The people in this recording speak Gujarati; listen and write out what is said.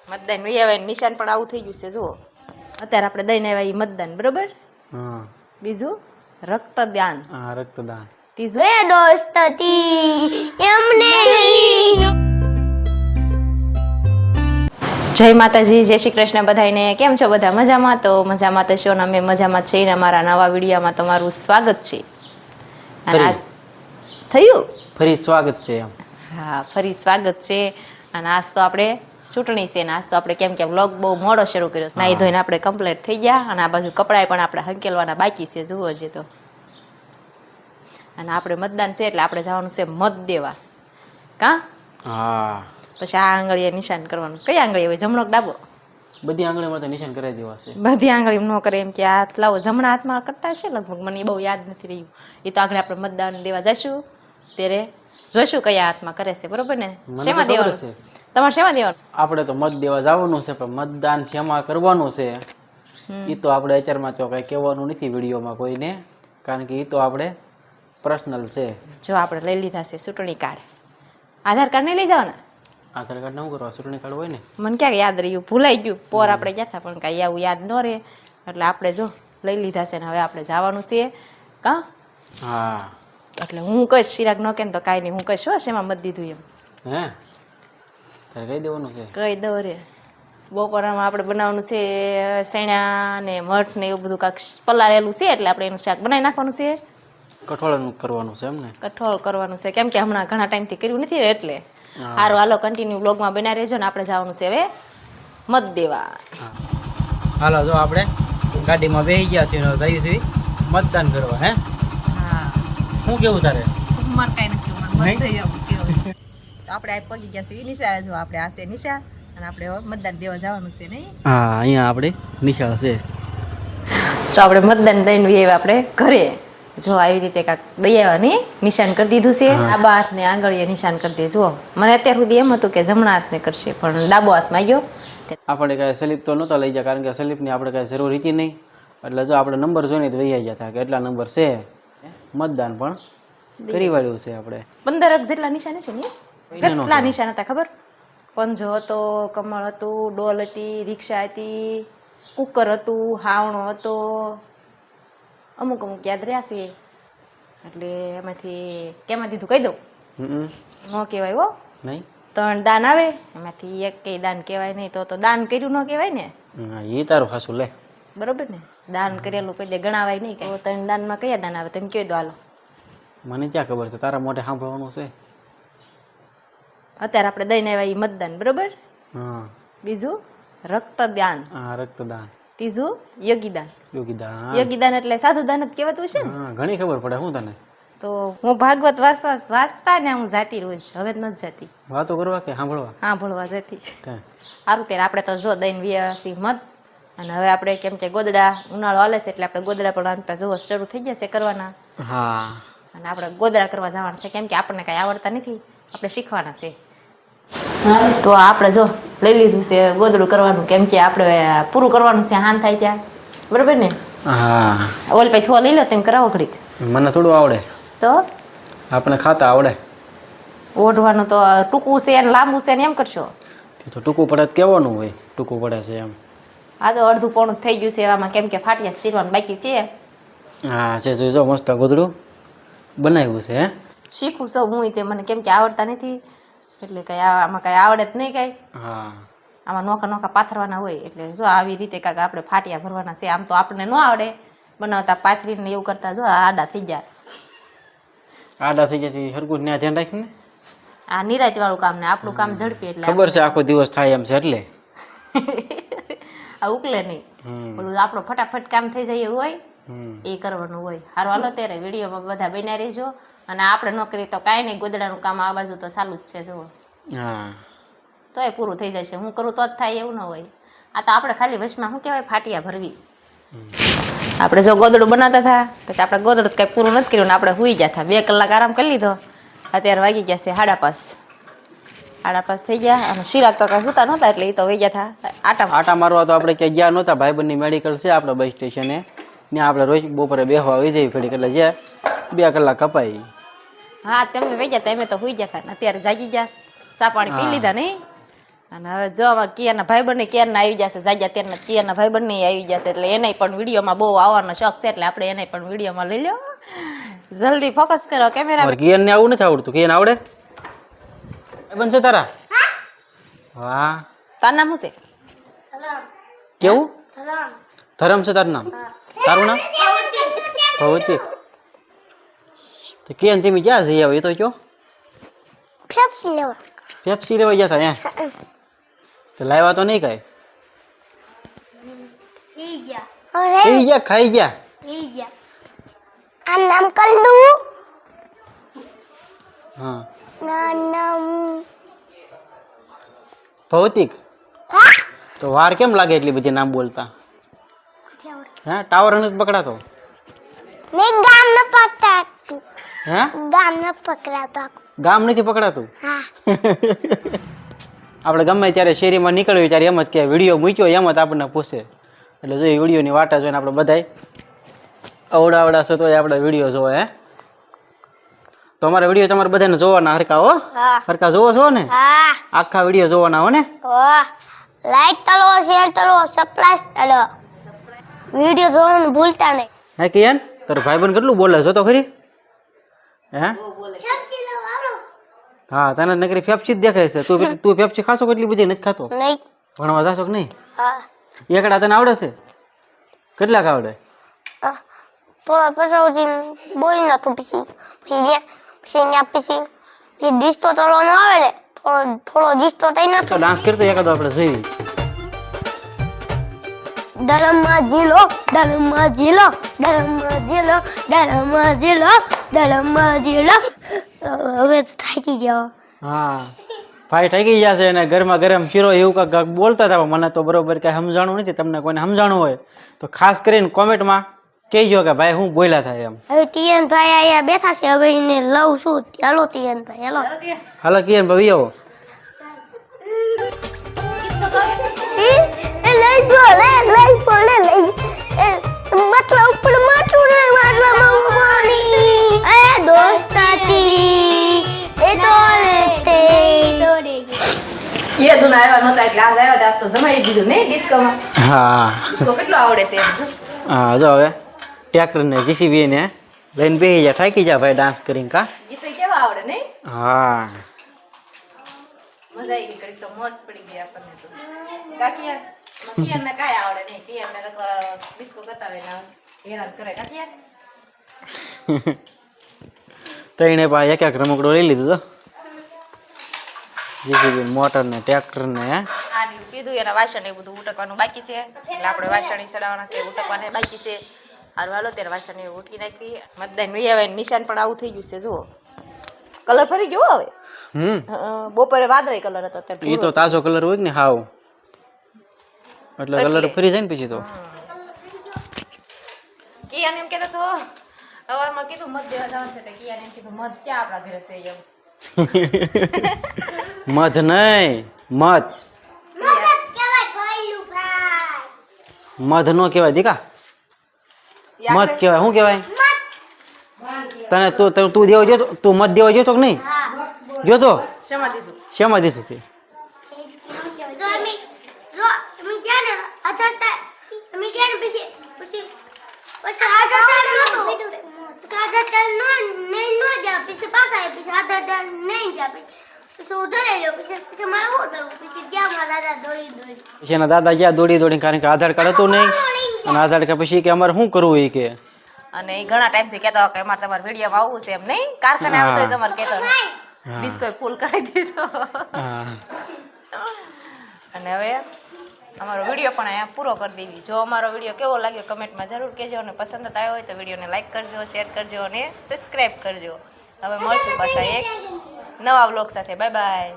મતદાન વહી આવે નિશાન પણ આવું થઈ ગયું છે જુઓ અત્યારે આપણે દઈને આવ્યા ઈ મતદાન બરોબર હા બીજું રક્તદાન હા રક્તદાન ત્રીજું જય માતાજી જય શ્રી કૃષ્ણ બધાને કેમ છો બધા મજામાં તો મજામાં તો છો ને અમે મજામાં છીએ ને અમારા નવા વિડીયોમાં તમારું સ્વાગત છે અને આ થયું ફરી સ્વાગત છે એમ હા ફરી સ્વાગત છે અને આજ તો આપણે ચૂંટણી છે ને આજ તો આપણે કેમ કે વ્લોગ બહુ મોડો શરૂ કર્યો છે નાહી ધોઈને આપણે કમ્પ્લીટ થઈ ગયા અને આ બાજુ કપડાં પણ આપણે હંકેલવાના બાકી છે જુઓ છે તો અને આપણે મતદાન છે એટલે આપણે જવાનું છે મત દેવા કાં હા પછી આ આંગળીએ નિશાન કરવાનું કઈ આંગળી હોય જમણો કે ડાબો બધી આંગળીમાં તો નિશાન કરાવી દેવા છે બધી આંગળી ન કરે એમ કે હાથ લાવો જમણા હાથમાં કરતા હશે લગભગ મને એ બહુ યાદ નથી રહ્યું એ તો આગળ આપણે મતદાન દેવા જઈશું ત્યારે જોઈશું કયા હાથમાં કરે છે બરોબર ને શેમાં દેવાનું છે તમારે શેમાં દેવાનું આપણે તો મત દેવા જવાનું છે પણ મતદાન શેમાં કરવાનું છે એ તો આપણે અત્યારમાં તો કઈ કહેવાનું નથી વિડીયોમાં કોઈને કારણ કે એ તો આપણે પર્સનલ છે જો આપણે લઈ લીધા છે ચૂંટણી કાર્ડ આધાર કાર્ડ નહીં લઈ જવાના આધાર કાર્ડ ન કરવા ચૂંટણી કાર્ડ હોય ને મને ક્યાંક યાદ રહ્યું ભૂલાઈ ગયું પોર આપણે ગયા હતા પણ કાંઈ આવું યાદ ન રહે એટલે આપણે જો લઈ લીધા છે ને હવે આપણે જવાનું છે કાં હા એટલે હું કહીશ ચિરાગ ન કેમ તો કાંઈ નહીં હું કહીશ હો શેમાં મત દીધું એમ હે તારે કહી દેવાનું છે કહી દઉં રે બપોરામાં આપણે બનાવવાનું છે સૈણા ને મઠ ને એવું બધું કાંક પલાળેલું છે એટલે આપણે એનું શાક બનાવી નાખવાનું છે કઠોળનું કરવાનું છે એમ ને કઠોળ કરવાનું છે કેમ કે હમણાં ઘણા ટાઈમથી કર્યું નથી ને એટલે સારું હાલો કન્ટિન્યુ બ્લોગમાં બના રહેજો ને આપણે જવાનું છે હવે મત દેવા હાલો જો આપણે ગાડીમાં બેસી ગયા છીએ જઈએ છીએ મતદાન કરવા હે હા શું કેવું તારે મારે કાંઈ નથી મત થઈ જવું છે હવે. તો આપણે આ પગી ગયા છે નિશા જો આપણે આ છે નિશા અને આપણે હવે મતદાન દેવા જવાનું છે નહીં હા અહીંયા આપણે નિશાળ છે તો આપણે મતદાન દઈને આવ્યા આપણે ઘરે જો આવી રીતે કાંક દઈ આવ્યા નહીં નિશાન કરી દીધું છે આબા હાથને આંગળીએ નિશાન કરી દે જુઓ મને અત્યાર સુધી એમ હતું કે જમણા હાથને કરશે પણ ડાબો હાથમાં ગયો આપણે કાંઈ સ્લીપ તો નહોતા લઈ ગયા કારણ કે સ્લીપની આપણે કાંઈ જરૂર હતી નહીં એટલે જો આપણે નંબર જોઈને જ વહી ગયા હતા કે એટલા નંબર છે મતદાન પણ કરી વાળ્યું છે આપણે 15 જેટલા નિશાન છે ને કેટલા નિશાન હતા ખબર પંજો હતો કમળ હતું ડોલ હતી રિક્ષા હતી કુકર હતું હાવણો હતો અમુક અમુક યાદ રહ્યા છે એટલે એમાંથી કેમાં દીધું કહી દઉં ન કહેવાય હો નહીં 3 દાન આવે એમાંથી એક કઈ દાન કહેવાય નહીં તો દાન કર્યું ન કહેવાય ને એ તારું ખાસું લે બરોબર ને દાન કરેલું કોઈ દે ગણાવાય નહીં કે 3 દાનમાં કયા દાન આવે તમે કહી દો હાલો મને ક્યાં ખબર છે તારા મોઢે સાંભળવાનું છે અત્યારે આપણે દઈને આવ્યા ઈ મતદાન બરોબર હા બીજું રક્તદાન હા રક્તદાન ત્રીજું યોગીદાન યોગીદાન યોગીદાન એટલે સાધુ દાન જ કહેવાતું હશે ને હા ઘણી ખબર પડે શું તને તો હું ભાગવત વાંચતા ને હું જાતી રોજ હવે જ નથી જાતી વાતો કરવા કે સાંભળવા હા ભણવા જતી કાંઈ સારું ત્યારે આપણે તો જો દઈને વ્યાસી મત અને હવે આપણે કેમ કે ગોદડા ઉનાળો હાલે છે એટલે આપણે ગોદડા પણ જોવો શરૂ થઈ ગયા છે કરવાના હા અને આપણે ગોદડા કરવા જવાના છે કેમ કે આપણને કાંઈ આવડતા નથી આપણે શીખવાના છે તો આપણે જો લઈ લીધું છે ગોદડું કરવાનું કેમ કે આપણે પૂરું કરવાનું છે હાન થાય ત્યાં બરોબર ને હા ઓલ પછી થો લઈ લો તેમ કરાવો ઘડીક મને થોડું આવડે તો આપણે ખાતા આવડે ઓઢવાનું તો ટૂંકું છે અને લાંબુ છે ને એમ કરશો તે તો ટૂંકું પડે તો કહેવાનું હોય ટૂંકું પડે છે એમ આ તો અડધું પોણું થઈ ગયું છે એવામાં કેમ કે ફાટિયા શીરવાનું બાકી છે હા છે જો મસ્ત ગોદડું બનાવ્યું છે હે શીખું છું હું તે મને કેમ કે આવડતા નથી એટલે કઈ આમાં કઈ આવડે જ નહીં કઈ હા આમાં નોખા નોખા પાથરવાના હોય એટલે જો આવી રીતે કાંઈક આપણે ફાટિયા ભરવાના છે આમ તો આપણને ન આવડે બનાવતા પાથરીને એવું કરતા જો આડા થઈ જાય આડા થઈ ગયા હરકું ત્યાં ધ્યાન રાખીને આ નિરાંત વાળું કામ ને આપણું કામ ઝડપી એટલે ખબર છે આખો દિવસ થાય એમ છે એટલે આ ઉકલે નહીં ઓલું આપણું ફટાફટ કામ થઈ જાય એવું હોય એ કરવાનું હોય સારું હાલો ત્યારે વિડીયોમાં બધા બન્યા રહેજો અને આપણે ન કરીએ તો કાંઈ નહીં ગોદડાનું કામ આ બાજુ તો ચાલુ જ છે જુઓ હા તો એ પૂરું થઈ જશે હું કરું તો જ થાય એવું ન હોય આ તો આપણે ખાલી વચમાં શું કહેવાય ફાટિયા ભરવી આપણે જો ગોદડું બનાવતા હતા પછી આપણે ગોદડું કાંઈ પૂરું નથી કર્યું ને આપણે સુઈ ગયા હતા 2 કલાક આરામ કરી લીધો અત્યારે વાગી ગયા છે 5:30 થઈ ગયા અને શિરાગ તો કાંઈ સુતા નહોતા એટલે એ તો વહી ગયા હતા આટા મારવા તો આપણે ક્યાંય ગયા નહોતા ભાઈબંધની મેડિકલ છે આપણે બસ સ્ટેશને ત્યાં આપણે રોજ બપોરે બેસવા આવી જઈએ ઘડીક એટલે જે 2 કલાક કપાઈ હા તમે વહી ગયા તમે તો સુઈ ગયા હતા અત્યારે જાગી ગયા ચા પાણી પી લીધા નહીં અને હવે જો અમારે કિયાના ભાઈબંધ ક્યારના આવી જશે જાગ્યા ત્યારના કિયાના ભાઈબંધ આવી જશે એટલે એને પણ વિડીયોમાં બહુ આવવાનો શોખ છે એટલે આપણે એને પણ વિડીયોમાં લઈ લો. જલ્દી ફોકસ કરો કેમેરા. કિયન ને આવું નથી આવડતું. કિયન આવડે? બનશે તારા? વાહ. તારું નામ શું છે? કેવું? ધરમ છે તારું નામ? તારું નામ? ભૌતિક. તો કિયન તમે ક્યાં જઈ આવો એ તો કયો? પેપ્સી લેવા ગયા હતા હે? તો લાવ્યા તો નહીં કાંઈ? પી ગયા ખાઈ ગયા? આ નામ કલ્લુ હા. નામ ભૌતિક. તો વાર કેમ લાગે એટલી બધી નામ બોલતા? હા ટાવર નથી પકડાતો? ને ગામ ન પકડાતું. હે ગામ ન પકડાતો. ગામ નથી પકડાતું? હા. આપણે ગમે ત્યારે શેરીમાં નીકળ્યું ત્યારે એમ જ કે વિડીયો મૂક્યો એમ જ આપણને પૂછે એટલે જો એ વિડીયોની વાટા જોઈને આપણે બધાય અવડા છો તો આપણે વિડીયો જોવો હે. તો અમારા વિડીયો તમારે બધાને જોવાના હરકા હો? હરકા જોવો છો ને? હા. આખા વિડીયો જોવાના હો ને? લાઈક કરો, શેર કરો, સબસ્ક્રાઇબ કરો. વિડીયો જોવાનું ભૂલતા નહીં. હે કિયન તારો ભાઈબંધ કેટલું બોલે છો તો ખરી? હે હા તને નકરી ફેફસી જ દેખાય છે. તું ફેફસી ખાશો કેટલી બધી નથી ખાતો? નહીં. ભણવા જાશો કે નહીં? હા. એકડા તને આવડે છે? કેટલાક આવડે? થોડા પછી બોલી નાખું પછી ડીશ તો તળવાનો આવે ને થોડો ડીશ તો તઈ નાખો. ડાન્સ કરતો એકાદો આપણે જોઈ. ડરમમાં ઝીલો ડરમમાં ઝીલો ડરમમાં ઝીલો ડરમમાં ઝીલો ડરમમાં ઝીલો. હવે થાકી ગયો. હા ભાઈ ઠાકી ગયા છે અને ગરમા ગરમ શીરો એવું કાંઈક બોલતા હતા. મને તો બરોબર કાંઈ સમજાણું નથી. તમને કોઈને સમજાણું હોય તો ખાસ કરીને કોમેન્ટમાં કહેજો કે ભાઈ હું બોલ્યા થાય એમ. હવે તિયન ભાઈ અહીંયા બેઠા છે. હવે એને લઉં છું. હાલો તિયન ભાઈ હાલો. હાલો કિયન ભાઈ આવો. એ લઈ જો લઈ માટલા ઉપર માટલું ને માટલામાં પાણી એ દોસ્તાતી એ દોડે એ દુના આવ્યા નહોતા એટલે આજ આવ્યા આજ તો જમાઈ દીધું નહીં ડિસ્કોમાં. હા ડિસ્કો કેટલો આવડે છે એમ જો. હા જો હવે ટ્રેક્ટર ને જીસીબી ને લઈને બેસી જા થાકી જા ભાઈ ડાન્સ કરીને કા. ગીતો કેવા આવડે નહીં? હા મજા આવી ગઈ કરી તો મસ્ત પડી ગઈ આપણને તો. કાકિયા કિયન ને કાંઈ આવડે નહીં. કિયન ને તો ડિસ્કો બતાવે ને હેરાન કરે કાકિયા. તઈને ભાઈ એક એક રમકડો લઈ લીધું તો જીસીબી મોટર ને ટ્રેક્ટર ને આટલું કીધું એના વાસણ એ બધું ઉટકવાનું બાકી છે એટલે આપણે વાસણ ચડાવવાના છે ઉટકવાના બાકી છે. હારું હાલો ત્યારે વાસણ એ ઉટકી નાખી. મતદાન વહી આવે નિશાન પણ આવું થઈ ગયું છે જુઓ. કલર ફરી ગયો હવે. બપોરે વાદળી કલર હતો અત્યારે એ તો તાજો કલર હોય ને હાવ એટલે કલર ફરી જાય ને પછી તો. કિયાન એમ કહેતો તો સવારમાં કીધું મધ દેવા જવાનું છે તો કિયાન એમ કીધું મધ ક્યાં આપણા ઘરે છે એમ. મધ નહીં મધ મધ નો કહેવાય દીકા. મધ કહેવાય. શું કહેવાય? તને તું દેવા ગયો તું મધ દેવા ગયો તો કે નહીં ગયો તો? શેમાં દીધું? શેમાં દીધું તે? પછી એના દાદા ગયા દોડી દોડી કારણ કે આધાર કાર્ડ હતું નહીં અને આધાર કાર્ડ પછી કે અમારે શું કરવું એ કે. અને એ ઘણા ટાઈમથી કહેતો કે એમાં તમારે વિડીયોમાં આવવું છે એમ નહીં કારખાને આવતો હોય તમારે કહેતો ડિસ્કો ફૂલ કરી દીધો. અને હવે અમારો વિડીયો પણ અહીંયા પૂરો કરી દેવી. જો અમારો વિડીયો કેવો લાગ્યો કમેન્ટમાં જરૂર કહેજો અને પસંદ આવ્યો હોય તો વિડીયોને લાઈક કરજો, શેર કરજો અને સબસ્ક્રાઈબ કરજો. હવે મળશું પાછા એક નવા વ્લોગ સાથે. Bye bye.